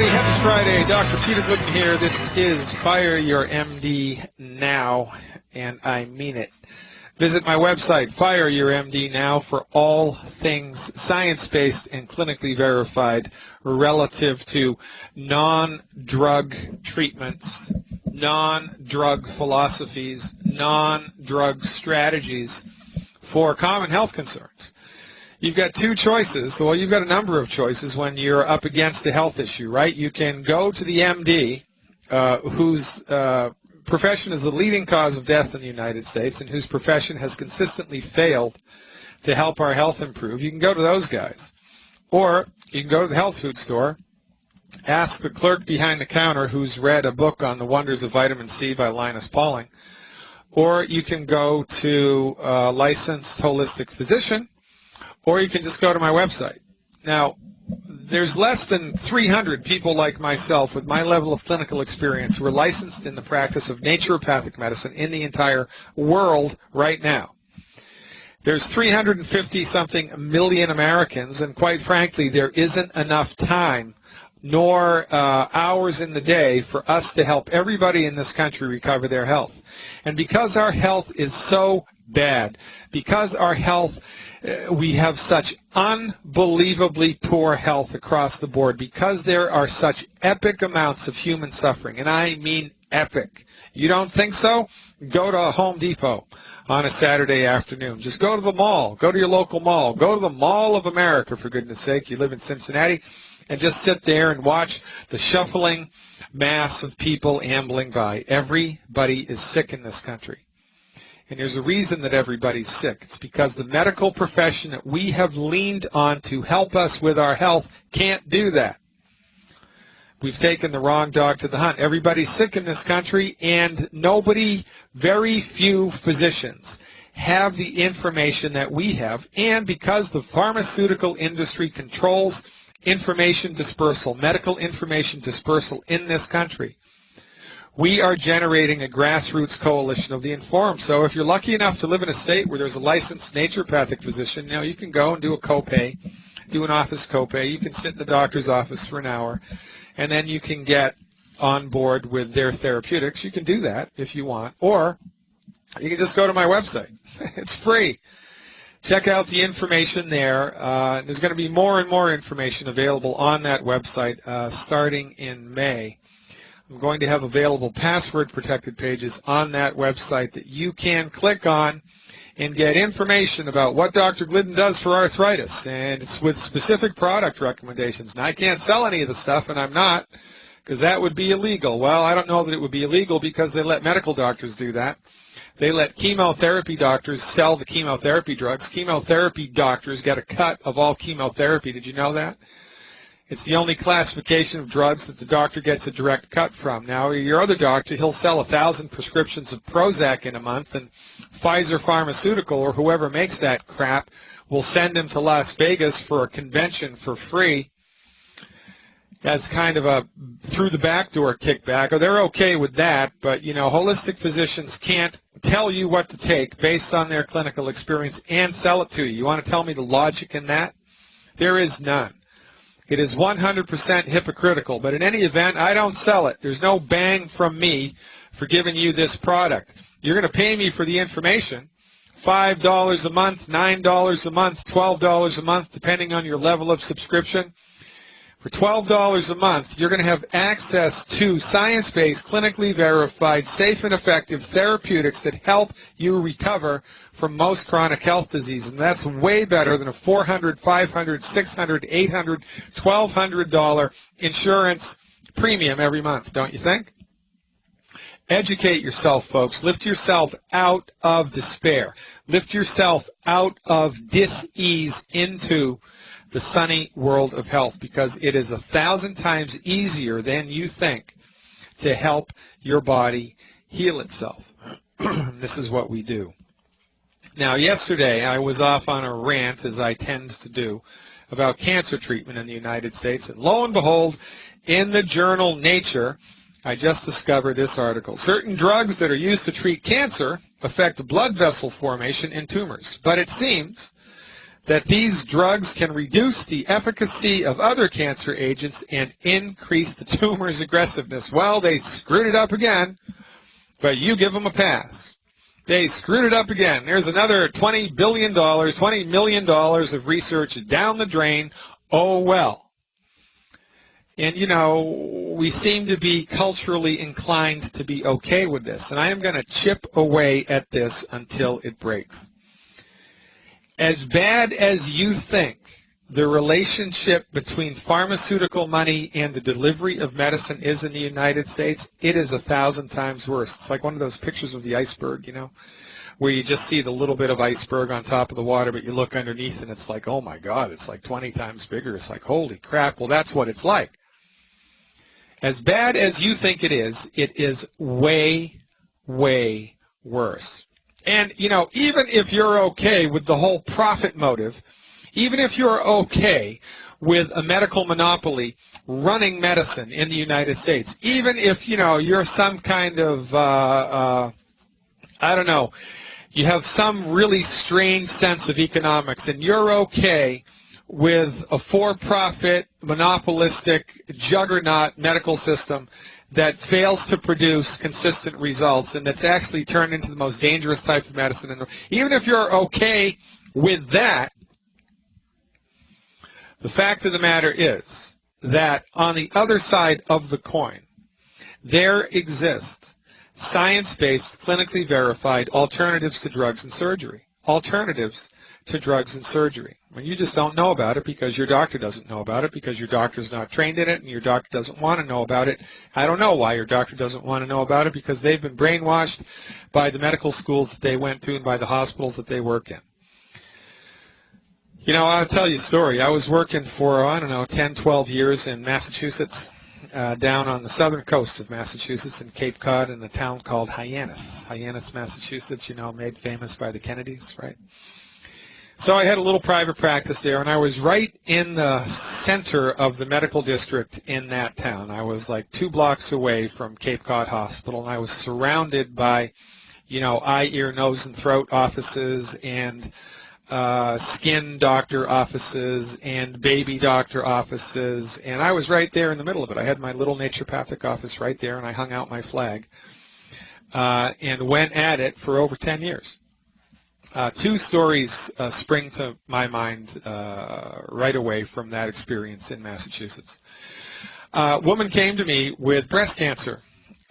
everybody. Happy Friday. Dr. Peter Glidden here. This is Fire Your MD Now, and I mean it. Visit my website, Fire Your MD Now, for all things science-based and clinically verified relative to non-drug treatments, non-drug philosophies, non-drug strategies for common health concerns. You've got two choices. Well, you've got a number of choices when you're up against a health issue, right? You can go to the MD whose profession is the leading cause of death in the United States and whose profession has consistently failed to help our health improve. You can go to those guys. Or you can go to the health food store, ask the clerk behind the counter who's read a book on the wonders of vitamin C by Linus Pauling. Or you can go to a licensed holistic physician, or you can just go to my website. Now, there's less than 300 people like myself with my level of clinical experience who are licensed in the practice of naturopathic medicine in the entire world right now. There's 350-something million Americans, and quite frankly, there isn't enough time nor hours in the day for us to help everybody in this country recover their health. And because our health is so bad, because our health, we have such unbelievably poor health across the board, because there are such epic amounts of human suffering, and I mean epic. You don't think so? Go to Home Depot on a Saturday afternoon. Just go to the mall. Go to your local mall. Go to the Mall of America, for goodness sake. You live in Cincinnati. And just sit there and watch the shuffling mass of people ambling by. Everybody is sick in this country. And there's a reason that everybody's sick. It's because the medical profession that we have leaned on to help us with our health can't do that. We've taken the wrong dog to the hunt. Everybody's sick in this country, and very few physicians have the information that we have. And because the pharmaceutical industry controls information dispersal, medical information dispersal in this country, we are generating a grassroots coalition of the informed. So if you're lucky enough to live in a state where there's a licensed naturopathic physician, you can go and do a copay, do an office copay. You can sit in the doctor's office for an hour, and then you can get on board with their therapeutics. You can do that if you want, or you can just go to my website. It's free. Check out the information there. There's going to be more and more information available on that website starting in May. I'm going to have available password-protected pages on that website that you can click on and get information about what Dr. Glidden does for arthritis. And it's with specific product recommendations. Now, I can't sell any of the stuff, and I'm not, because that would be illegal. Well, I don't know that it would be illegal because they let medical doctors do that. They let chemotherapy doctors sell the chemotherapy drugs. Chemotherapy doctors get a cut of all chemotherapy. Did you know that? It's the only classification of drugs that the doctor gets a direct cut from. Now, your other doctor, he'll sell 1,000 prescriptions of Prozac in a month, and Pfizer Pharmaceutical or whoever makes that crap will send him to Las Vegas for a convention for free as kind of a through-the-back-door kickback. Or they're okay with that, but, holistic physicians can't tell you what to take based on their clinical experience and sell it to you. You want to tell me the logic in that? There is none. It is 100% hypocritical, but in any event, I don't sell it. There's no bang from me for giving you this product. You're going to pay me for the information, $5 a month, $9 a month, $12 a month, depending on your level of subscription. For $12 a month, you're going to have access to science-based, clinically verified, safe and effective therapeutics that help you recover from most chronic health diseases. And that's way better than a $400, $500, $600, $800, $1,200 insurance premium every month, don't you think? Educate yourself, folks. Lift yourself out of despair. Lift yourself out of dis-ease into the sunny world of health, because it is 1,000 times easier than you think to help your body heal itself. This is what we do. Now, yesterday I was off on a rant, as I tend to do, about cancer treatment in the United States, and lo and behold, in the journal Nature, I just discovered this article. Certain drugs that are used to treat cancer affect blood vessel formation in tumors, but it seems that these drugs can reduce the efficacy of other cancer agents and increase the tumor's aggressiveness. Well, they screwed it up again, but you give them a pass. They screwed it up again. There's another $20 million of research down the drain. Oh, well. And, you know, we seem to be culturally inclined to be okay with this. And I am going to chip away at this until it breaks. As bad as you think the relationship between pharmaceutical money and the delivery of medicine is in the United States, it is 1,000 times worse. It's like one of those pictures of the iceberg, you know, where you just see the little bit of iceberg on top of the water, but you look underneath and it's like, oh my God, it's like 20 times bigger. It's like, holy crap. Well, that's what it's like. As bad as you think it is way, way worse. And, you know, even if you're okay with the whole profit motive, even if you're okay with a medical monopoly running medicine in the United States, even if, you know, you're some kind of, I don't know, you have some really strange sense of economics and you're okay with a for-profit, monopolistic, juggernaut medical system that fails to produce consistent results and that's actually turned into the most dangerous type of medicine in the world. Even if you're okay with that, the fact of the matter is that on the other side of the coin, there exist science-based, clinically verified alternatives to drugs and surgery. Alternatives to drugs and surgery. When you just don't know about it because your doctor doesn't know about it, because your doctor's not trained in it and your doctor doesn't want to know about it. I don't know why your doctor doesn't want to know about it, because they've been brainwashed by the medical schools that they went to and by the hospitals that they work in. You know, I'll tell you a story. I was working for, I don't know, 10, 12 years in Massachusetts, down on the southern coast of Massachusetts in Cape Cod in a town called Hyannis, Massachusetts, you know, made famous by the Kennedys, right? So I had a little private practice there, and I was right in the center of the medical district in that town. I was like 2 blocks away from Cape Cod Hospital, and I was surrounded by, you know, eye, ear, nose, and throat offices and skin doctor offices and baby doctor offices, and I was right there in the middle of it. I had my little naturopathic office right there, and I hung out my flag and went at it for over 10 years. 2 stories spring to my mind right away from that experience in Massachusetts. A woman came to me with breast cancer.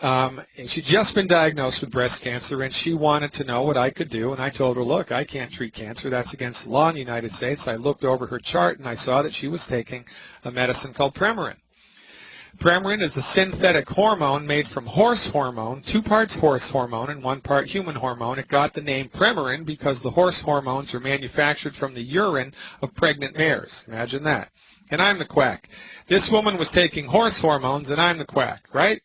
And she'd just been diagnosed with breast cancer, and she wanted to know what I could do. And I told her, look, I can't treat cancer. That's against the law in the United States. I looked over her chart, and I saw that she was taking a medicine called Premarin. Premarin is a synthetic hormone made from horse hormone, 2 parts horse hormone and 1 part human hormone. It got the name Premarin because the horse hormones are manufactured from the urine of pregnant mares. Imagine that. And I'm the quack. This woman was taking horse hormones, and I'm the quack, right?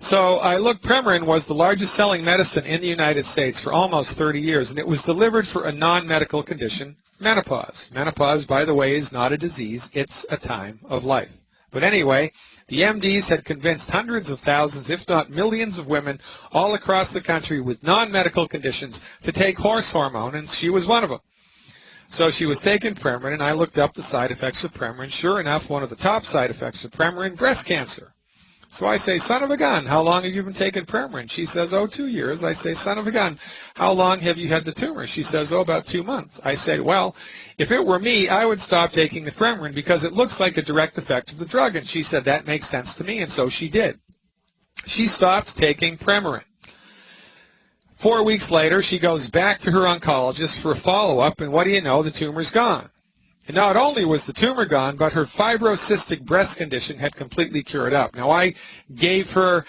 So I looked, Premarin was the largest selling medicine in the United States for almost 30 years, and it was delivered for a non-medical condition, menopause. Menopause, by the way, is not a disease. It's a time of life. But anyway, the MDs had convinced hundreds of thousands, if not millions of women all across the country with non-medical conditions to take horse hormone, and she was one of them. So she was taking Premarin, and I looked up the side effects of Premarin. Sure enough, one of the top side effects of Premarin, breast cancer. So I say, son of a gun, how long have you been taking Premarin? She says, oh, 2 years. I say, son of a gun, how long have you had the tumor? She says, oh, about 2 months. I say, well, if it were me, I would stop taking the Premarin because it looks like a direct effect of the drug. And she said, that makes sense to me, and so she did. She stopped taking Premarin. 4 weeks later, she goes back to her oncologist for a follow-up, and what do you know, the tumor's gone. And not only was the tumor gone, but her fibrocystic breast condition had completely cured up. Now, I gave her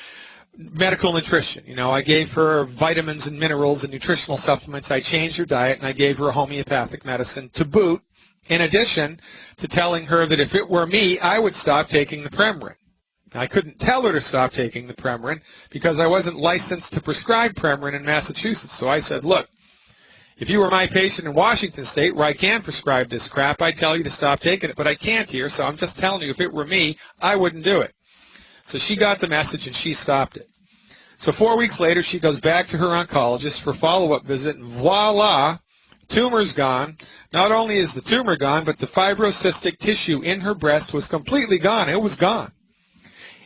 medical nutrition. You know, I gave her vitamins and minerals and nutritional supplements. I changed her diet, and I gave her a homeopathic medicine to boot, in addition to telling her that if it were me, I would stop taking the Premarin. I couldn't tell her to stop taking the Premarin because I wasn't licensed to prescribe Premarin in Massachusetts. So I said, look, if you were my patient in Washington State where I can prescribe this crap, I'd tell you to stop taking it, but I can't here, so I'm just telling you, if it were me, I wouldn't do it. So she got the message and she stopped it. So 4 weeks later, she goes back to her oncologist for a follow-up visit, and voila, tumor's gone. Not only is the tumor gone, but the fibrocystic tissue in her breast was completely gone. It was gone.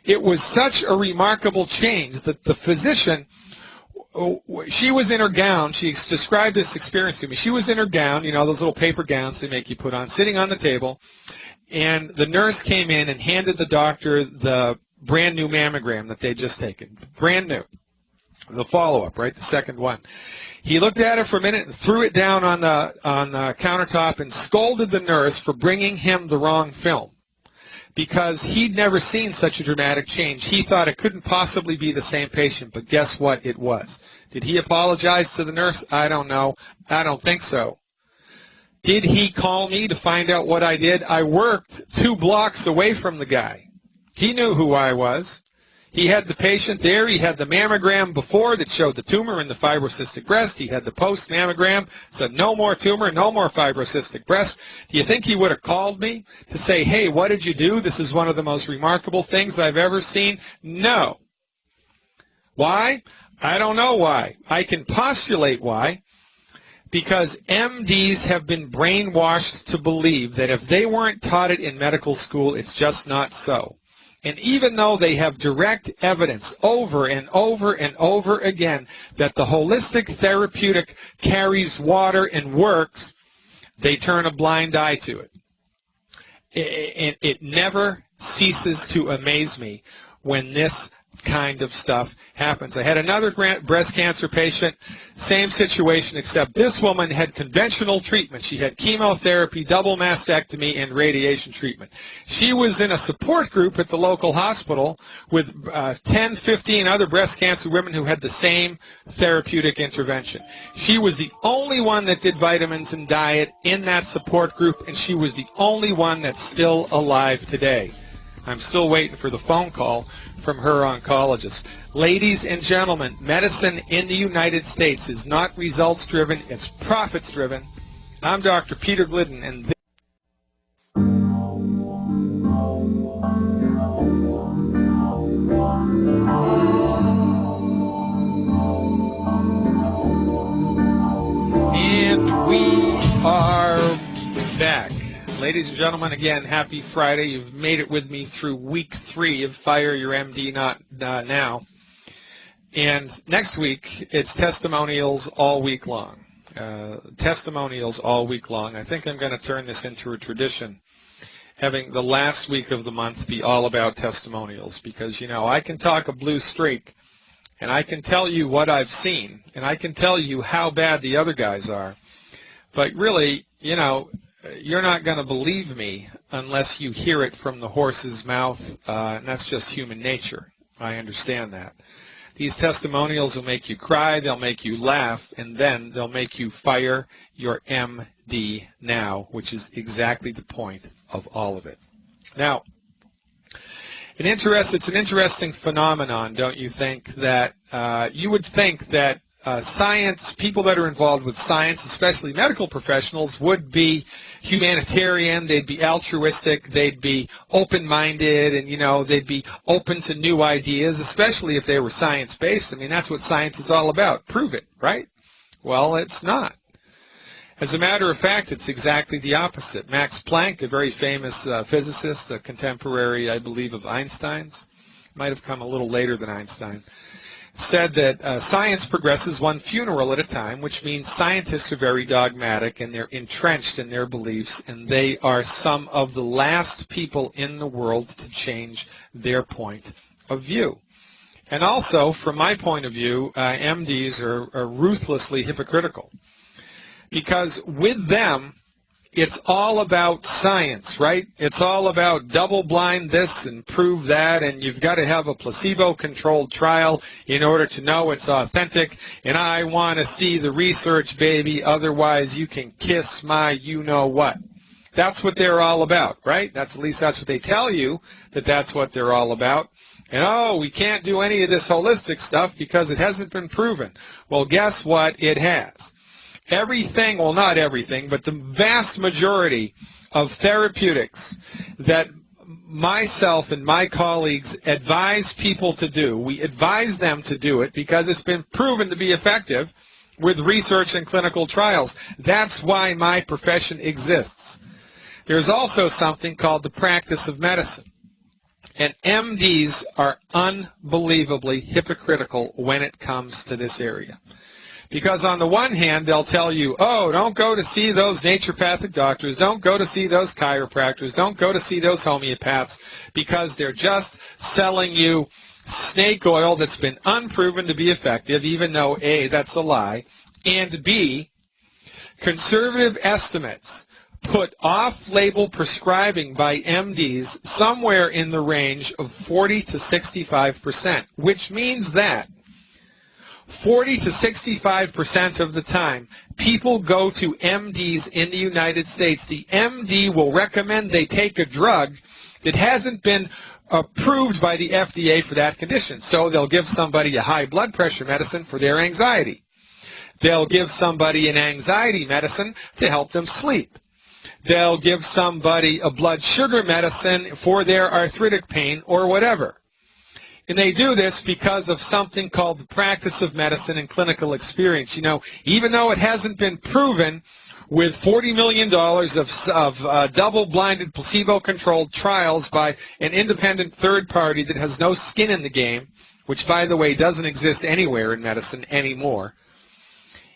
It was such a remarkable change that the physician, she was in her gown. She described this experience to me. She was in her gown, you know, those little paper gowns they make you put on, sitting on the table, and the nurse came in and handed the doctor the brand new mammogram that they'd just taken. Brand new. The follow-up, right, the second one. He looked at it for a minute and threw it down on the countertop and scolded the nurse for bringing him the wrong film, because he'd never seen such a dramatic change. He thought it couldn't possibly be the same patient, but guess what? It was. Did he apologize to the nurse? I don't know. I don't think so. Did he call me to find out what I did? I worked 2 blocks away from the guy. He knew who I was. He had the patient there. He had the mammogram before that showed the tumor in the fibrocystic breast. He had the post-mammogram, said no more tumor, no more fibrocystic breast. Do you think he would have called me to say, hey, what did you do? This is one of the most remarkable things I've ever seen? No. Why? I don't know why. I can postulate why. Because MDs have been brainwashed to believe that if they weren't taught it in medical school, it's just not so. And even though they have direct evidence over and over and over again that the holistic therapeutic carries water and works, they turn a blind eye to it. And it never ceases to amaze me when this kind of stuff happens. I had another breast cancer patient, same situation, except this woman had conventional treatment. She had chemotherapy, double mastectomy, and radiation treatment. She was in a support group at the local hospital with 10, 15 other breast cancer women who had the same therapeutic intervention. She was the only one that did vitamins and diet in that support group, and she was the only one that's still alive today. I'm still waiting for the phone call from her oncologist. Ladies and gentlemen, medicine in the United States is not results-driven, it's profits-driven. I'm Dr. Peter Glidden, and we are back. Ladies and gentlemen, again, happy Friday. You've made it with me through week 3 of Fire Your MD Now. And next week, it's testimonials all week long. Testimonials all week long. I think I'm going to turn this into a tradition, having the last week of the month be all about testimonials, because, you know, I can talk a blue streak, and I can tell you what I've seen, and I can tell you how bad the other guys are. But really, you know, you're not going to believe me unless you hear it from the horse's mouth, and that's just human nature. I understand that. These testimonials will make you cry, they'll make you laugh, and then they'll make you fire your MD now, which is exactly the point of all of it. Now, it's an interesting phenomenon, don't you think, that you would think that science, people that are involved with science, especially medical professionals, would be humanitarian, they'd be altruistic, they'd be open-minded, and, you know, they'd be open to new ideas, especially if they were science-based. I mean, that's what science is all about. Prove it, right? Well, it's not. As a matter of fact, it's exactly the opposite. Max Planck, a very famous physicist, a contemporary, I believe, of Einstein's, might have come a little later than Einstein, said that science progresses one funeral at a time, which means scientists are very dogmatic and they're entrenched in their beliefs, and they are some of the last people in the world to change their point of view. And also, from my point of view, MDs are ruthlessly hypocritical, because with them, it's all about science, right? It's all about double-blind this and prove that, and you've got to have a placebo-controlled trial in order to know it's authentic, and I want to see the research, baby, otherwise you can kiss my you-know-what. That's what they're all about, right? At least that's what they tell you, that that's what they're all about. And, oh, we can't do any of this holistic stuff because it hasn't been proven. Well, guess what? It has. Everything, well, not everything, but the vast majority of therapeutics that myself and my colleagues advise people to do, we advise them to do it because it's been proven to be effective, with research and clinical trials. That's why my profession exists. There's also something called the practice of medicine. And MDs are unbelievably hypocritical when it comes to this area. Because on the one hand, they'll tell you, oh, don't go to see those naturopathic doctors, don't go to see those chiropractors, don't go to see those homeopaths, because they're just selling you snake oil that's been unproven to be effective, even though A, that's a lie, and B, conservative estimates put off-label prescribing by MDs somewhere in the range of 40 to 65%, which means that 40 to 65% of the time, people go to MDs in the United States. The MD will recommend they take a drug that hasn't been approved by the FDA for that condition. So they'll give somebody a high blood pressure medicine for their anxiety. They'll give somebody an anxiety medicine to help them sleep. They'll give somebody a blood sugar medicine for their arthritic pain or whatever. And they do this because of something called the practice of medicine and clinical experience. You know, even though it hasn't been proven with $40 million of double-blinded, placebo-controlled trials by an independent third party that has no skin in the game, which, by the way, doesn't exist anywhere in medicine anymore,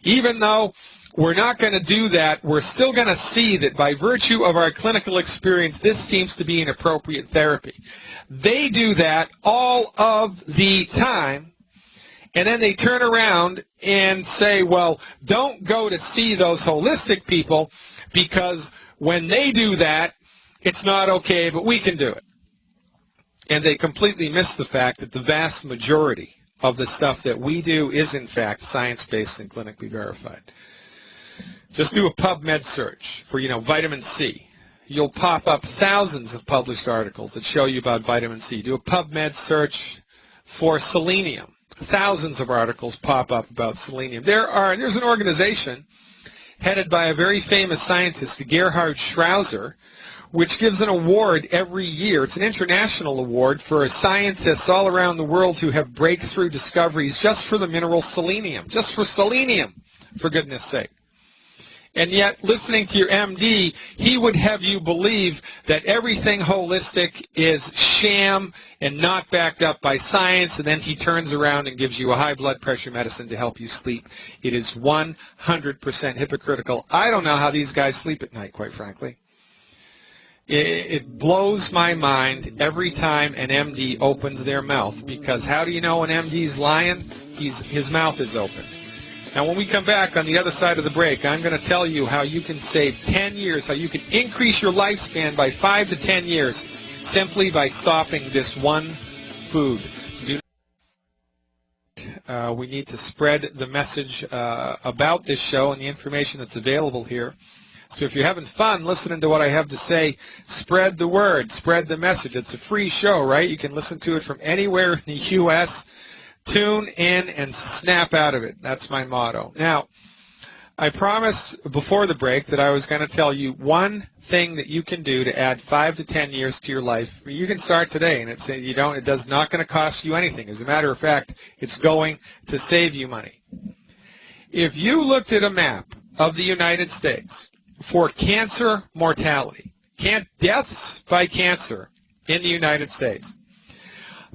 even though we're not going to do that, we're still going to see that by virtue of our clinical experience, this seems to be an appropriate therapy. They do that all of the time, and then they turn around and say, well, don't go to see those holistic people because when they do that, it's not okay, but we can do it. And they completely miss the fact that the vast majority of the stuff that we do is, in fact, science-based and clinically verified. Just do a PubMed search for, vitamin C. You'll pop up thousands of published articles that show you about vitamin C. Do a PubMed search for selenium. Thousands of articles pop up about selenium. There's an organization headed by a very famous scientist, Gerhard Schrauzer, which gives an award every year. It's an international award for scientists all around the world who have breakthrough discoveries just for the mineral selenium, just for selenium, for goodness sake. And yet, listening to your MD, he would have you believe that everything holistic is sham and not backed up by science, and then he turns around and gives you a high blood pressure medicine to help you sleep. It is 100% hypocritical. I don't know how these guys sleep at night, quite frankly. It blows my mind every time an MD opens their mouth, because how do you know an MD's lying? His mouth is open. Now, when we come back on the other side of the break, I'm going to tell you how you can save 10 years, how you can increase your lifespan by 5 to 10 years simply by stopping this one food. We need to spread the message about this show and the information that's available here. So if you're having fun listening to what I have to say, spread the word, spread the message. It's a free show, right? You can listen to it from anywhere in the U.S., tune in and snap out of it. That's my motto. Now, I promised before the break that I was going to tell you one thing that you can do to add 5 to 10 years to your life. You can start today, and it does not going to cost you anything. As a matter of fact, it's going to save you money. If you looked at a map of the United States for cancer mortality, deaths by cancer in the United States,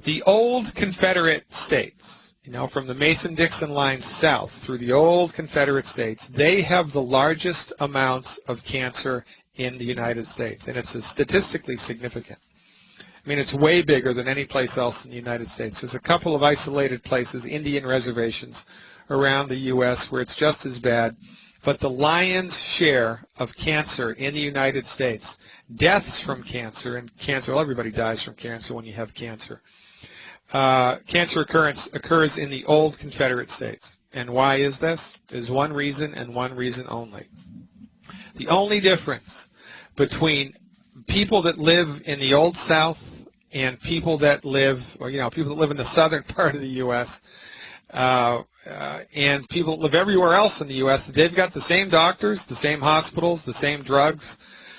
the old Confederate states, from the Mason-Dixon line south through the old Confederate states, they have the largest amounts of cancer in the United States, and it's statistically significant. I mean, it's way bigger than any place else in the United States. There's a couple of isolated places, Indian reservations around the U.S., where it's just as bad, but the lion's share of cancer in the United States, deaths from cancer, and cancer, well, everybody dies from cancer when you have cancer. Cancer occurs in the old Confederate states. And why is this? There's one reason and one reason only. The only difference between people that live in the Old South and people that live, people that live in the southern part of the U.S., and people that live everywhere else in the U.S., they've got the same doctors, the same hospitals, the same drugs,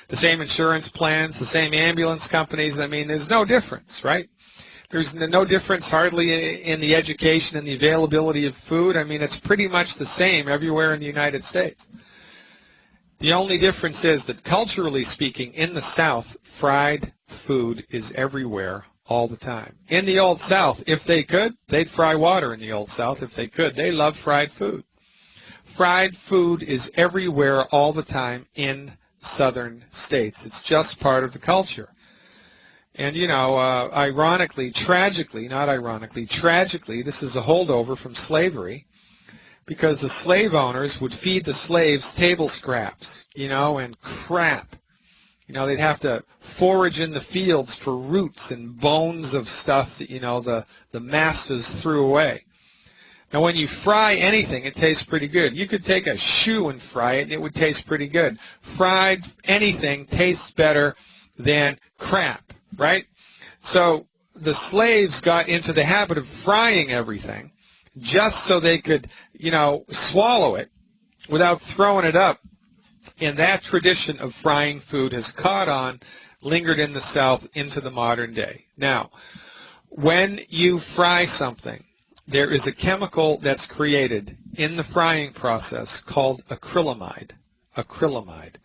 the same insurance plans, the same ambulance companies. I mean, there's no difference, right? There's no difference hardly in the education and the availability of food. I mean, it's pretty much the same everywhere in the United States. The only difference is that culturally speaking, in the South, fried food is everywhere all the time. In the Old South, if they could, they'd fry water in the Old South if they could. They love fried food. Fried food is everywhere all the time in southern states. It's just part of the culture. And, you know, ironically, tragically, not ironically, tragically, this is a holdover from slavery, because the slave owners would feed the slaves table scraps, you know, and crap. You know, they'd have to forage in the fields for roots and bones of stuff that, you know, the masters threw away. Now, when you fry anything, it tastes pretty good. You could take a shoe and fry it, and it would taste pretty good. Fried anything tastes better than crap, right? So the slaves got into the habit of frying everything just so they could, you know, swallow it without throwing it up. And that tradition of frying food has caught on, lingered in the South into the modern day. Now, when you fry something, there is a chemical that's created in the frying process called acrylamide. Acrylamide.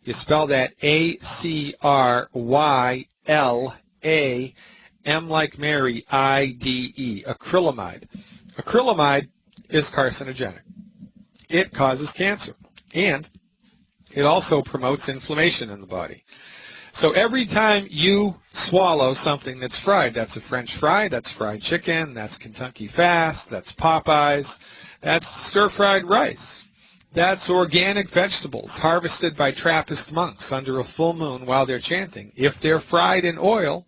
You spell that A-C-R-Y-L-A, M like Mary, I-D-E, acrylamide. Acrylamide is carcinogenic. It causes cancer, and it also promotes inflammation in the body. So every time you swallow something that's fried, that's a French fry, that's fried chicken, that's Kentucky Fast, that's Popeyes, that's stir-fried rice, that's organic vegetables harvested by Trappist monks under a full moon while they're chanting. If they're fried in oil,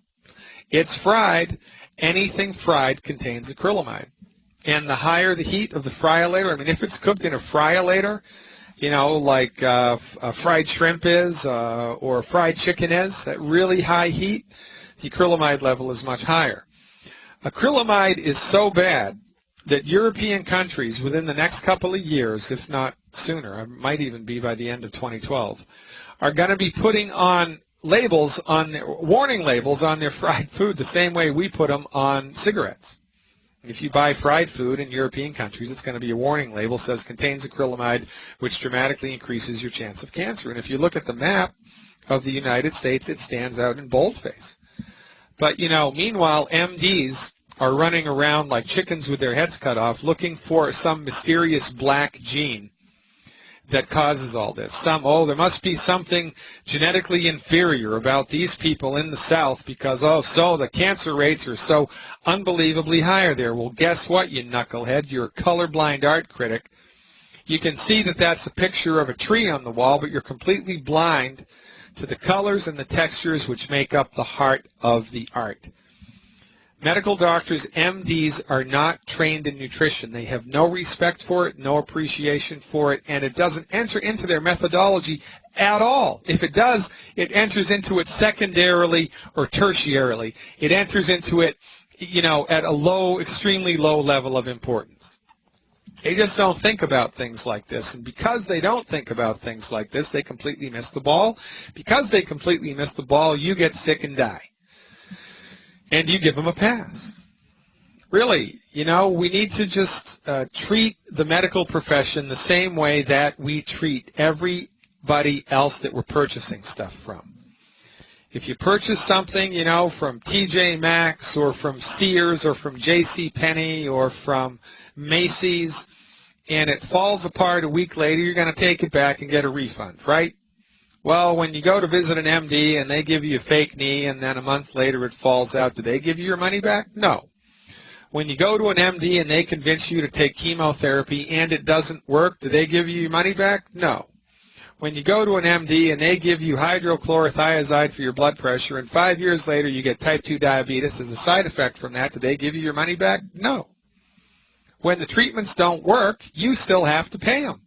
it's fried. Anything fried contains acrylamide. And the higher the heat of the fryolator, I mean, if it's cooked in a fryolator, you know, like a fried shrimp is or fried chicken is, at really high heat, the acrylamide level is much higher. Acrylamide is so bad that European countries within the next couple of years, if not sooner, it might even be by the end of 2012, are going to be putting on labels, on their, warning labels on their fried food the same way we put them on cigarettes. If you buy fried food in European countries, it's going to be a warning label that says contains acrylamide, which dramatically increases your chance of cancer. And if you look at the map of the United States, it stands out in boldface. But, you know, meanwhile, MDs are running around like chickens with their heads cut off looking for some mysterious black gene that causes all this. There must be something genetically inferior about these people in the South because, so the cancer rates are so unbelievably higher there. Well, guess what, you knucklehead? You're a colorblind art critic. You can see that that's a picture of a tree on the wall, but you're completely blind to the colors and the textures which make up the heart of the art. Medical doctors, MDs, are not trained in nutrition. They have no respect for it, no appreciation for it, and it doesn't enter into their methodology at all. If it does, it enters into it secondarily or tertiarily. It enters into it, you know, at a low, extremely low level of importance. They just don't think about things like this, and because they don't think about things like this, they completely miss the ball. Because they completely miss the ball, you get sick and die. And you give them a pass. Really, you know, we need to just treat the medical profession the same way that we treat everybody else that we're purchasing stuff from. If you purchase something, you know, from TJ Maxx or from Sears or from J.C. Penney or from Macy's, and it falls apart a week later, you're going to take it back and get a refund, right? Well, when you go to visit an MD and they give you a fake knee and then a month later it falls out, do they give you your money back? No. When you go to an MD and they convince you to take chemotherapy and it doesn't work, do they give you your money back? No. When you go to an MD and they give you hydrochlorothiazide for your blood pressure and 5 years later you get type 2 diabetes as a side effect from that, do they give you your money back? No. When the treatments don't work, you still have to pay them.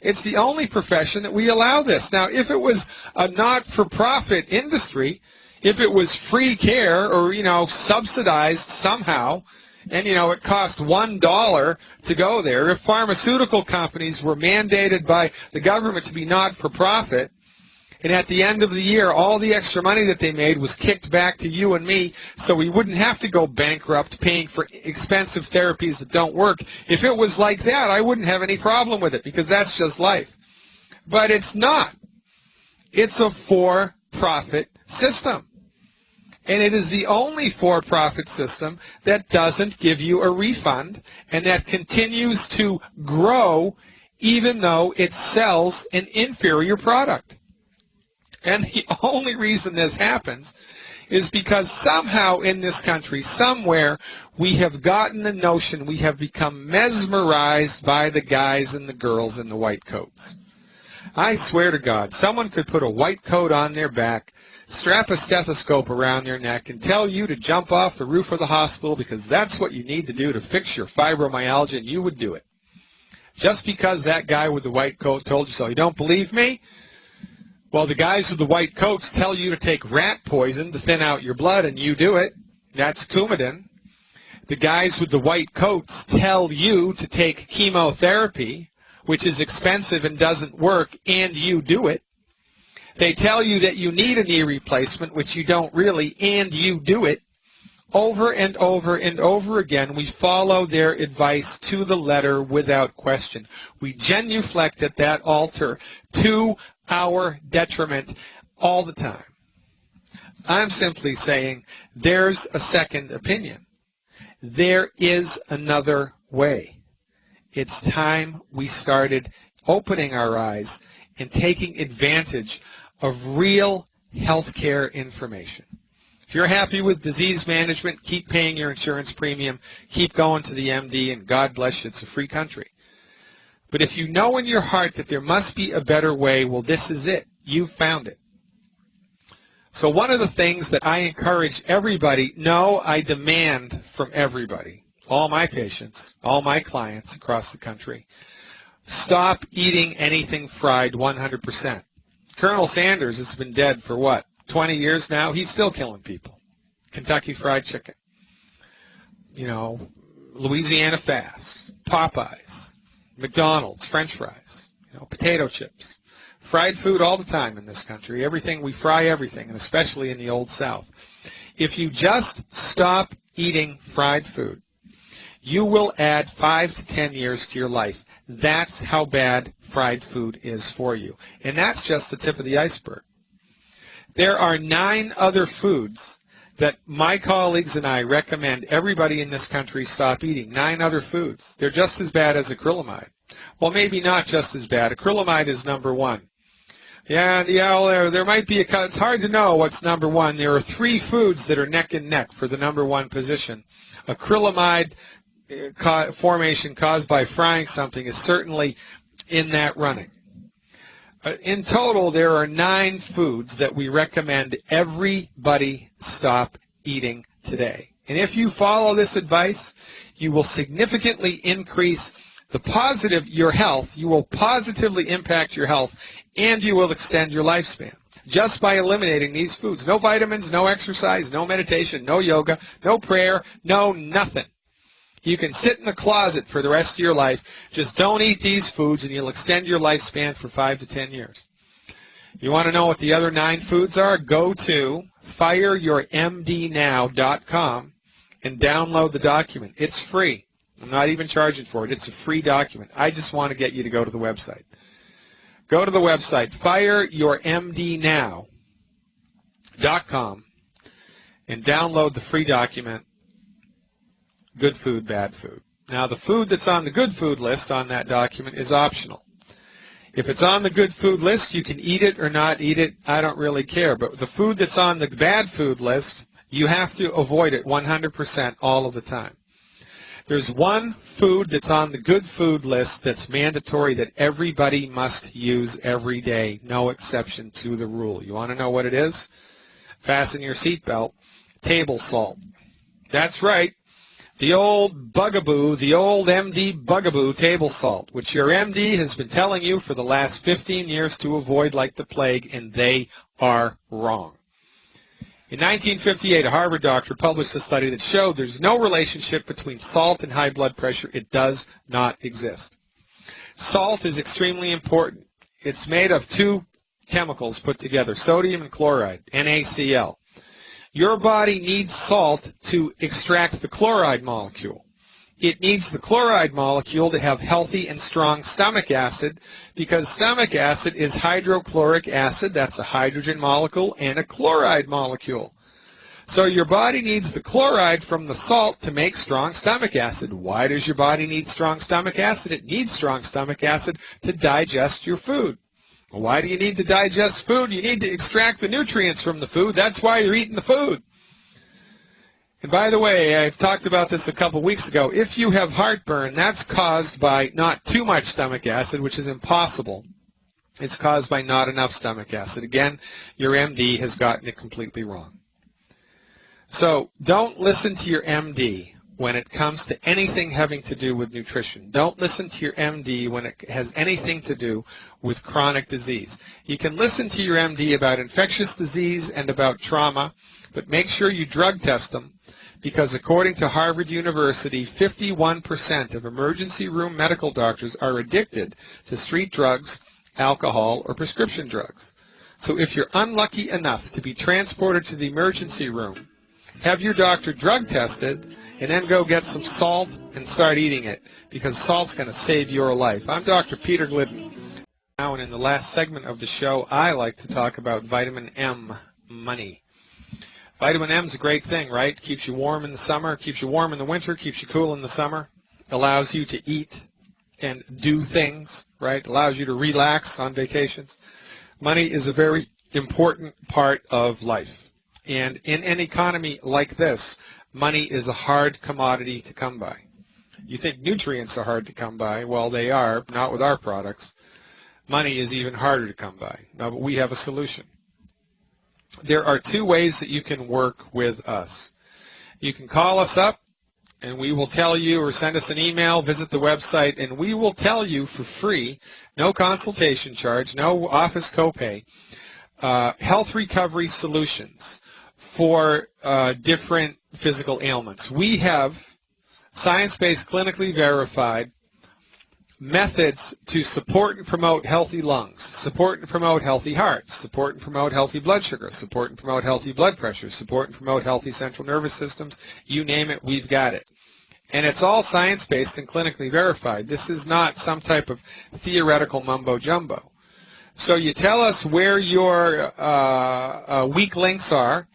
It's the only profession that we allow this. Now, if it was a not-for-profit industry, if it was free care or, you know, subsidized somehow, and, you know, it cost $1 to go there, if pharmaceutical companies were mandated by the government to be not-for-profit, And at the end of the year, all the extra money that they made was kicked back to you and me, so we wouldn't have to go bankrupt paying for expensive therapies that don't work. If it was like that, I wouldn't have any problem with it, because that's just life. But it's not. It's a for-profit system. And it is the only for-profit system that doesn't give you a refund and that continues to grow even though it sells an inferior product. And the only reason this happens is because somehow in this country, somewhere, we have gotten the notion, we have become mesmerized by the guys and the girls in the white coats. I swear to God, someone could put a white coat on their back, strap a stethoscope around their neck, and tell you to jump off the roof of the hospital because that's what you need to do to fix your fibromyalgia, and you would do it. Just because that guy with the white coat told you so. You don't believe me? Well, the guys with the white coats tell you to take rat poison to thin out your blood, and you do it. That's Coumadin. The guys with the white coats tell you to take chemotherapy, which is expensive and doesn't work, and you do it. They tell you that you need a knee replacement, which you don't really, and you do it. Over and over and over again, we follow their advice to the letter without question. We genuflect at that altar to our detriment all the time. I'm simply saying there's a second opinion. There is another way. It's time we started opening our eyes and taking advantage of real healthcare information. If you're happy with disease management, keep paying your insurance premium, keep going to the MD, and God bless you, it's a free country. But if you know in your heart that there must be a better way, well, this is it. You've found it. So one of the things that I encourage everybody, no, I demand from everybody, all my patients, all my clients across the country, stop eating anything fried 100%. Colonel Sanders has been dead for what, 20 years now? He's still killing people. Kentucky Fried Chicken, you know, Louisiana Fast, Popeyes, McDonald's, French fries, you know, potato chips. Fried food all the time in this country. Everything, we fry everything, and especially in the Old South. If you just stop eating fried food, you will add 5 to 10 years to your life. That's how bad fried food is for you. And that's just the tip of the iceberg. There are 9 other foods that my colleagues and I recommend everybody in this country stop eating. 9 other foods. They're just as bad as acrylamide. Well, maybe not just as bad. Acrylamide is number 1. Yeah, well, there might be it's hard to know what's number 1. There are 3 foods that are neck and neck for the number 1 position. Acrylamide formation caused by frying something is certainly in that running. In total, there are 9 foods that we recommend everybody stop eating today. And if you follow this advice, you will significantly increase your health. You will positively impact your health, and you will extend your lifespan just by eliminating these foods. No vitamins, no exercise, no meditation, no yoga, no prayer, no nothing. You can sit in the closet for the rest of your life. Just don't eat these foods, and you'll extend your lifespan for 5 to 10 years. You want to know what the other 9 foods are? Go to fireyourmdnow.com and download the document. It's free. I'm not even charging for it. It's a free document. I just want to get you to go to the website. Go to the website, fireyourmdnow.com, and download the free document, Good Food, Bad Food. Now, the food that's on the good food list on that document is optional. If it's on the good food list, you can eat it or not eat it. I don't really care. But the food that's on the bad food list, you have to avoid it 100% all of the time. There's one food that's on the good food list that's mandatory that everybody must use every day, no exception to the rule. You want to know what it is? Fasten your seatbelt. Table salt. That's right. The old bugaboo, the old MD bugaboo, table salt, which your MD has been telling you for the last 15 years to avoid like the plague, and they are wrong. In 1958, a Harvard doctor published a study that showed there's no relationship between salt and high blood pressure. It does not exist. Salt is extremely important. It's made of two chemicals put together, sodium and chloride, NaCl. Your body needs salt to extract the chloride molecule. It needs the chloride molecule to have healthy and strong stomach acid, because stomach acid is hydrochloric acid, that's a hydrogen molecule, and a chloride molecule. So your body needs the chloride from the salt to make strong stomach acid. Why does your body need strong stomach acid? It needs strong stomach acid to digest your food. Why do you need to digest food? You need to extract the nutrients from the food. That's why you're eating the food. And by the way, I've talked about this a couple weeks ago. If you have heartburn, that's caused by not too much stomach acid, which is impossible. It's caused by not enough stomach acid. Again, your MD has gotten it completely wrong. So don't listen to your MD when it comes to anything having to do with nutrition. Don't listen to your MD when it has anything to do with chronic disease. You can listen to your MD about infectious disease and about trauma, but make sure you drug test them, because according to Harvard University, 51% of emergency room medical doctors are addicted to street drugs, alcohol, or prescription drugs. So if you're unlucky enough to be transported to the emergency room, have your doctor drug tested, and then go get some salt and start eating it, because salt's going to save your life. I'm Dr. Peter Glidden. Now, and in the last segment of the show, I like to talk about vitamin M money. Vitamin M is a great thing, right? Keeps you warm in the summer, keeps you warm in the winter, keeps you cool in the summer, allows you to eat and do things, right? Allows you to relax on vacations. Money is a very important part of life. And in an economy like this, money is a hard commodity to come by. You think nutrients are hard to come by. Well, they are, not with our products. Money is even harder to come by. Now, but we have a solution. There are two ways that you can work with us. You can call us up, and we will tell you, or send us an email, visit the website, and we will tell you for free, no consultation charge, no office copay, health recovery solutions for different physical ailments. We have science-based, clinically verified methods to support and promote healthy lungs, support and promote healthy hearts, support and promote healthy blood sugar, support and promote healthy blood pressure, support and promote healthy central nervous systems. You name it, we've got it. And it's all science-based and clinically verified. This is not some type of theoretical mumbo-jumbo. So you tell us where your weak links are,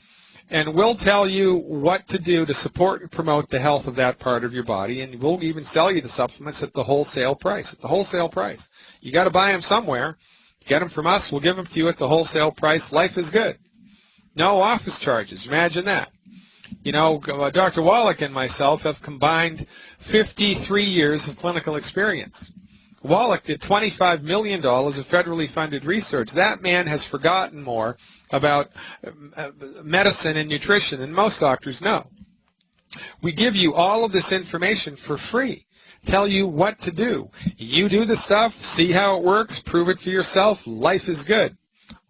and we'll tell you what to do to support and promote the health of that part of your body, and we'll even sell you the supplements at the wholesale price. At the wholesale price. You got to buy them somewhere. Get them from us. We'll give them to you at the wholesale price. Life is good. No office charges. Imagine that. You know, Dr. Wallach and myself have combined 53 years of clinical experience. Wallach did $25 million of federally funded research. That man has forgotten more about medicine and nutrition than most doctors know. We give you all of this information for free, tell you what to do. You do the stuff, see how it works, prove it for yourself, life is good.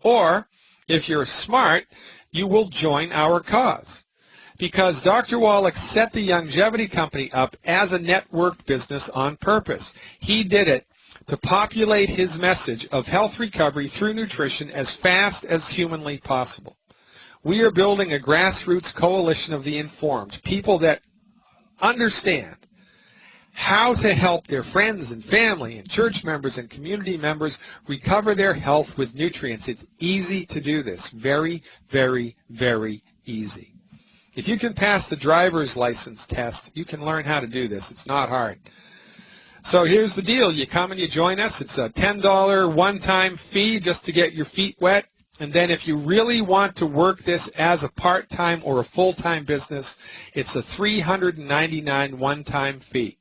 Or, if you're smart, you will join our cause. Because Dr. Wallach set the Longevity Company up as a network business on purpose. He did it to populate his message of health recovery through nutrition as fast as humanly possible. We are building a grassroots coalition of the informed, people that understand how to help their friends and family and church members and community members recover their health with nutrients. It's easy to do this. Very, very, very easy. If you can pass the driver's license test, you can learn how to do this. It's not hard. So here's the deal. You come and you join us. It's a $10 one-time fee just to get your feet wet. And then if you really want to work this as a part-time or a full-time business, it's a $399 one-time fee.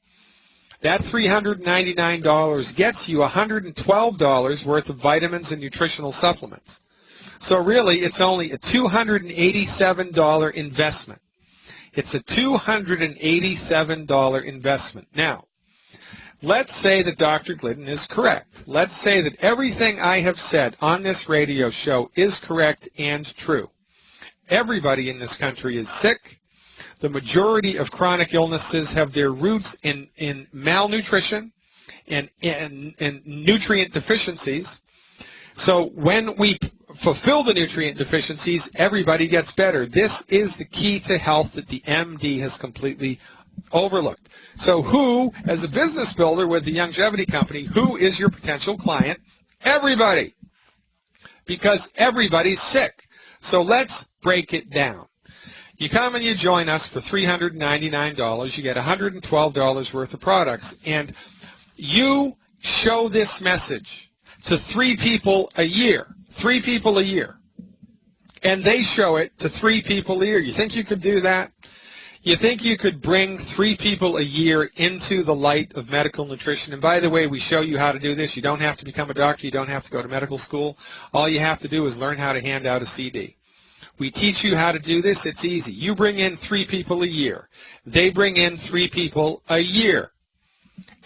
That $399 gets you $112 worth of vitamins and nutritional supplements. So really, it's only a $287 investment. It's a $287 investment. Now, let's say that Dr. Glidden is correct. Let's say that everything I have said on this radio show is correct and true. Everybody in this country is sick. The majority of chronic illnesses have their roots in malnutrition and nutrient deficiencies. So when we fulfill the nutrient deficiencies, everybody gets better. This is the key to health that the MD has completely overlooked. So who, as a business builder with the longevity company, who is your potential client? Everybody. Because everybody's sick. So let's break it down. You come and you join us for $399. You get $112 worth of products. And you show this message to 3 people a year. 3 people a year. And they show it to 3 people a year. You think you could do that? You think you could bring 3 people a year into the light of medical nutrition? And by the way, we show you how to do this. You don't have to become a doctor. You don't have to go to medical school. All you have to do is learn how to hand out a CD. We teach you how to do this. It's easy. You bring in 3 people a year. They bring in 3 people a year.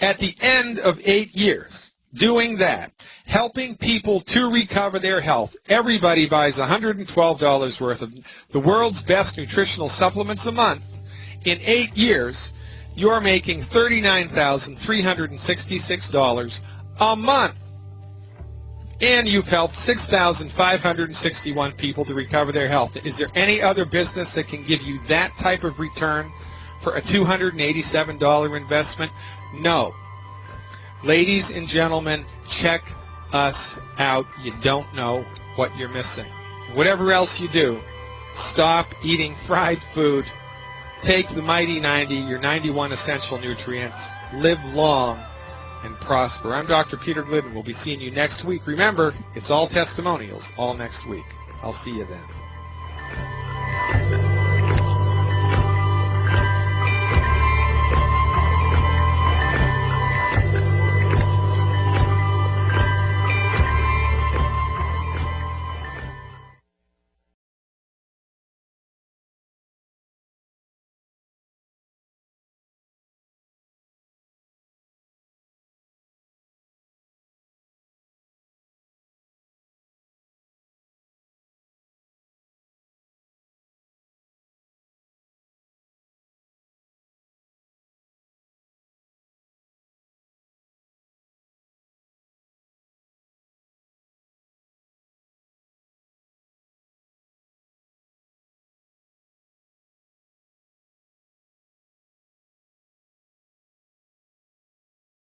At the end of 8 years, doing that, helping people to recover their health, everybody buys $112 worth of the world's best nutritional supplements a month. In 8 years, you're making $39,366 a month. And you've helped 6,561 people to recover their health. Is there any other business that can give you that type of return for a $287 investment? No. Ladies and gentlemen, check us out. You don't know what you're missing. Whatever else you do, stop eating fried food. Take the Mighty 90, your 91 essential nutrients. Live long and prosper. I'm Dr. Peter Glidden. We'll be seeing you next week. Remember, it's all testimonials all next week. I'll see you then.